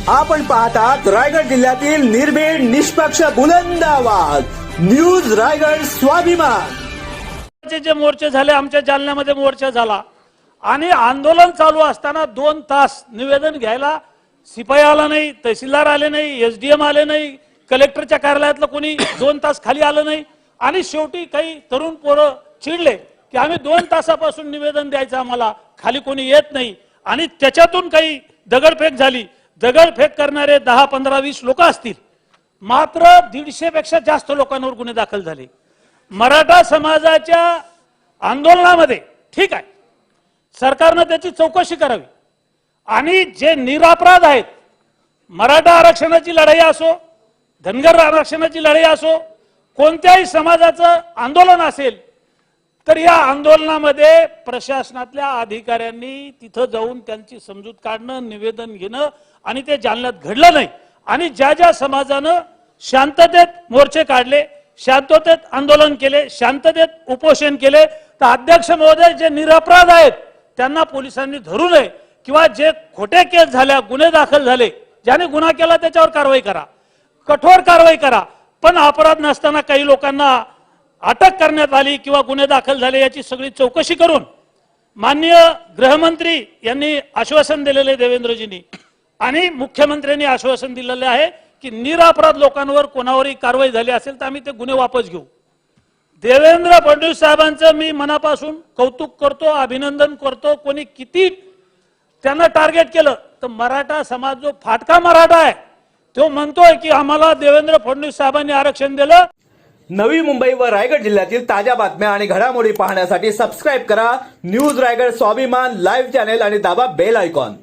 आपण पाहतात रायगड जिल्ह्यातील निर्भीड निष्पक्ष बुलंद आवाज न्यूज रायगड स्वाभिमान। जे मोर्चे झाले, आमच्या जालन्यामध्ये मोर्चा झाला आणि आंदोलन चालू असताना 2 तास निवेदन घ्यायला सिपाई आला नाही, तहसीलदार आले नाही, एसडीएम आले नाही, कलेक्टरच्या कार्यालयातलं कोणी 2 तास खाली आलं नाही आणि शेवटी काही तरुण पोरं चिडले की आम्ही 2 तासापासून निवेदन द्यायचं, आम्हाला खाली कोणी येत नाही आणि त्याच्यातून काही दगडफेक झाली। दगडफेक करणारे 10, 15, 20 लोक असतील, मात्र 150 पेक्षा जास्त लोकांवर गुन्हे दाखल झाले। मराठा समाजाच्या आंदोलनामध्ये ठीक आहे, सरकारने त्याची चौकशी करावी आणि जे निरपराध आहेत, मराठा आरक्षणाची लढाई असो, धनगर आरक्षणाची लढाई असो, कोणत्याही समाजाचं आंदोलन असेल तर या आंदोलनामध्ये प्रशासनातल्या अधिकाऱ्यांनी तिथं जाऊन त्यांची समजूत काढणं, निवेदन घेणं आणि ते जालन्यात घडलं नाही। आणि ज्या ज्या समाजानं शांततेत मोर्चे काढले, शांततेत आंदोलन केले, शांततेत उपोषण केले, तर अध्यक्ष महोदय जे निरपराध आहेत त्यांना पोलिसांनी धरू नये किंवा जे खोटे केस झाल्या, गुन्हे दाखल झाले, ज्याने गुन्हा केला त्याच्यावर कारवाई करा, कठोर कारवाई करा। पण अपराध नसताना काही लोकांना अटक करण्यात आली किंवा गुन्हे दाखल झाले याची सगळी चौकशी करून माननीय गृहमंत्री यांनी आश्वासन दिलेले देवेंद्रजींनी आणि मुख्यमंत्र्यांनी आश्वासन दिलेले आहे की निरपराध लोकांवर कोणावरही कारवाई झाली असेल तर आम्ही ते गुन्हे वापस घेऊ। देवेंद्र फडणवीस साहेबांचं मी मनापासून कौतुक करतो, अभिनंदन करतो। कोणी किती त्यांना टार्गेट केलं तर मराठा समाज जो फाटका मराठा आहे तो म्हणतोय की आम्हाला देवेंद्र फडणवीस साहेबांनी आरक्षण दिलं। नवी मुंबई व रायगड जिल्ह्यातील ताज्या बातम्या आणि घडामोडी पाहण्यासाठी सबस्क्राइब करा न्यूज रायगड स्वाभिमान लाईव्ह चॅनेल आणि दाबा बेल आयकॉन।